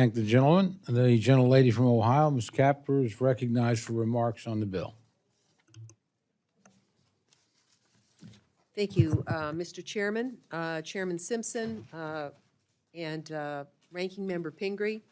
Thank the gentleman. The gentlelady from Ohio, Ms. Kaptur, is recognized for remarks on the bill. Thank you, Mr. Chairman, Chairman Simpson, and Ranking Member Pingree,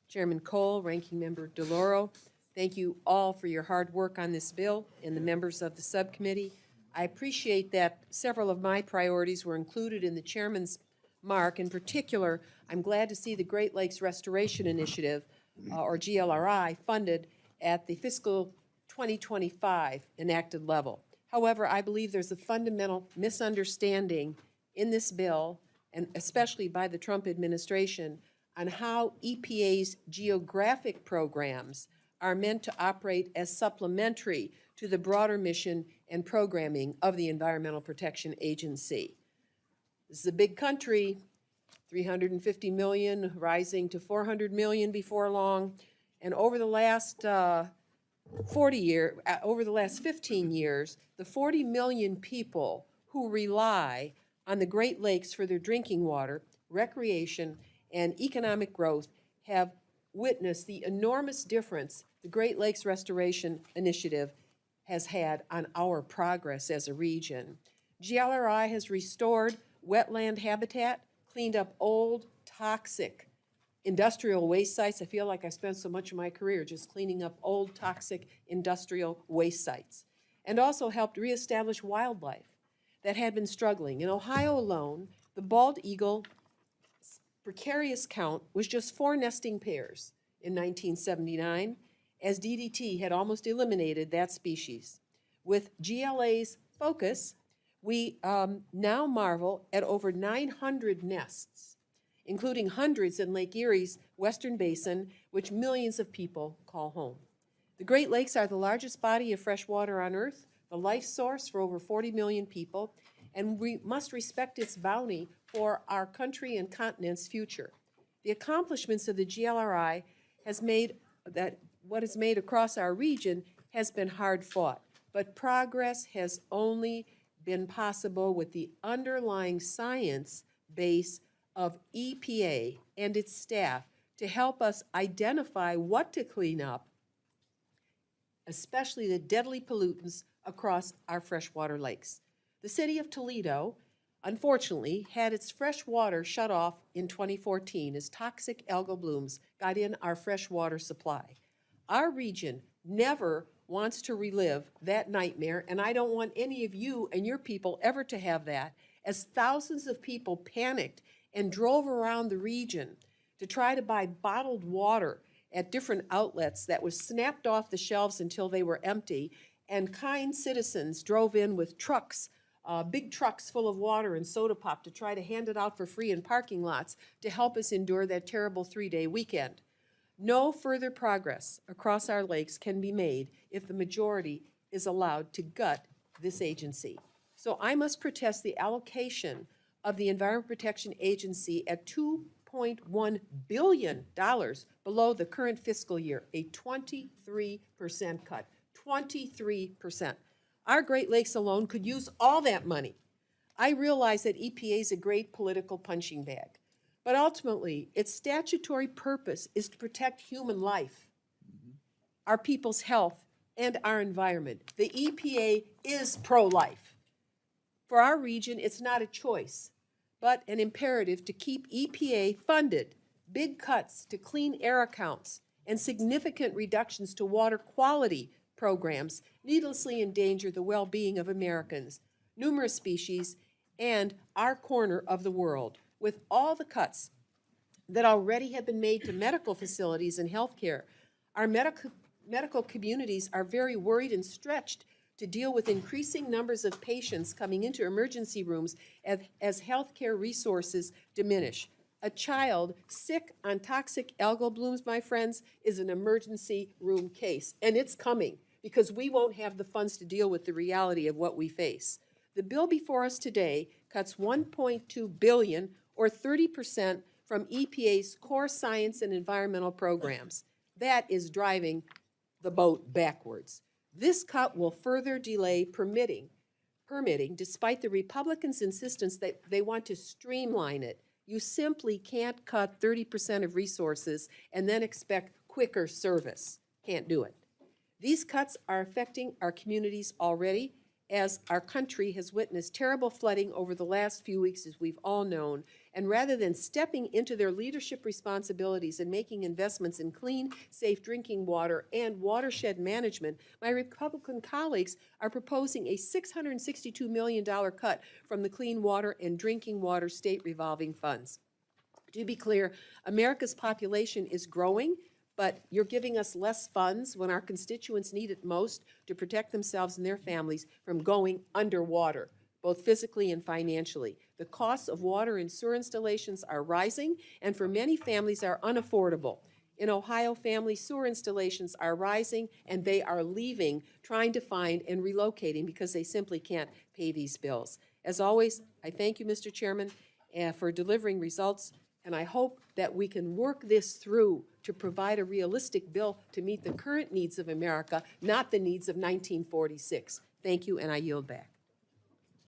Chairman Cole, Ranking Member DeLauro. Thank you all for your hard work on this bill and the members of the subcommittee. I appreciate that several of my priorities were included in the chairman's mark. In particular, I'm glad to see the Great Lakes Restoration Initiative, or GLRI, funded at the fiscal 2025 enacted level. However, I believe there's a fundamental misunderstanding in this bill, and especially by the Trump administration, on how EPA's geographic programs are meant to operate as supplementary to the broader mission and programming of the Environmental Protection Agency. This is a big country, 350 million, rising to 400 million before long, and over the last 15 years, the 40 million people who rely on the Great Lakes for their drinking water, recreation, and economic growth have witnessed the enormous difference the Great Lakes Restoration Initiative has had on our progress as a region. GLRI has restored wetland habitat, cleaned up old, toxic industrial waste sites. I feel like I spent so much of my career just cleaning up old, toxic industrial waste sites, and also helped reestablish wildlife that had been struggling. In Ohio alone, the bald eagle precarious count was just 4 nesting pairs in 1979, as DDT had almost eliminated that species. With GLA's focus, we now marvel at over 900 nests, including hundreds in Lake Erie's western basin, which millions of people call home. The Great Lakes are the largest body of fresh water on Earth, the life source for over 40 million people, and we must respect its bounty for our country and continent's future. The accomplishments of the GLRI has made that what is made across our region has been hard fought, but progress has only been possible with the underlying science base of EPA and its staff to help us identify what to clean up, especially the deadly pollutants across our freshwater lakes. The city of Toledo, unfortunately, had its fresh water shut off in 2014 as toxic algal blooms got in our freshwater supply. Our region never wants to relive that nightmare, and I don't want any of you and your people ever to have that, as thousands of people panicked and drove around the region to try to buy bottled water at different outlets that was snapped off the shelves until they were empty, and kind citizens drove in with trucks, big trucks full of water and soda pop to try to hand it out for free in parking lots to help us endure that terrible 3-day weekend. No further progress across our lakes can be made if the majority is allowed to gut this agency. So I must protest the allocation of the Environmental Protection Agency at $2.1 billion below the current fiscal year, a 23% cut, 23%. Our Great Lakes alone could use all that money. I realize that EPA is a great political punching bag, but ultimately its statutory purpose is to protect human life, our people's health, and our environment. The EPA is pro-life. For our region, it's not a choice, but an imperative to keep EPA funded, big cuts to clean air accounts, and significant reductions to water quality programs needlessly endanger the well-being of Americans, numerous species, and our corner of the world. With all the cuts that already have been made to medical facilities and healthcare, our medical communities are very worried and stretched to deal with increasing numbers of patients coming into emergency rooms as healthcare resources diminish. A child sick on toxic algal blooms, my friends, is an emergency room case, and it's coming because we won't have the funds to deal with the reality of what we face. The bill before us today cuts $1.2 billion, or 30%, from EPA's core science and environmental programs. That is driving the boat backwards. This cut will further delay permitting, despite the Republicans' insistence that they want to streamline it You simply can't cut 30% of resources and then expect quicker service. Can't do it. These cuts are affecting our communities already, as our country has witnessed terrible flooding over the last few weeks, as we've all known. And rather than stepping into their leadership responsibilities and making investments in clean, safe drinking water and watershed management, my Republican colleagues are proposing a $662 million cut from the Clean Water and Drinking Water State Revolving Funds. To be clear, America's population is growing, but you're giving us less funds when our constituents need it most to protect themselves and their families from going underwater, both physically and financially. The costs of water and sewer installations are rising, and for many families are unaffordable. In Ohio, family sewer installations are rising, and they are leaving, trying to find and relocating because they simply can't pay these bills. As always, I thank you, Mr. Chairman, for delivering results, and I hope that we can work this through to provide a realistic bill to meet the current needs of America, not the needs of 1946. Thank you, and I yield back.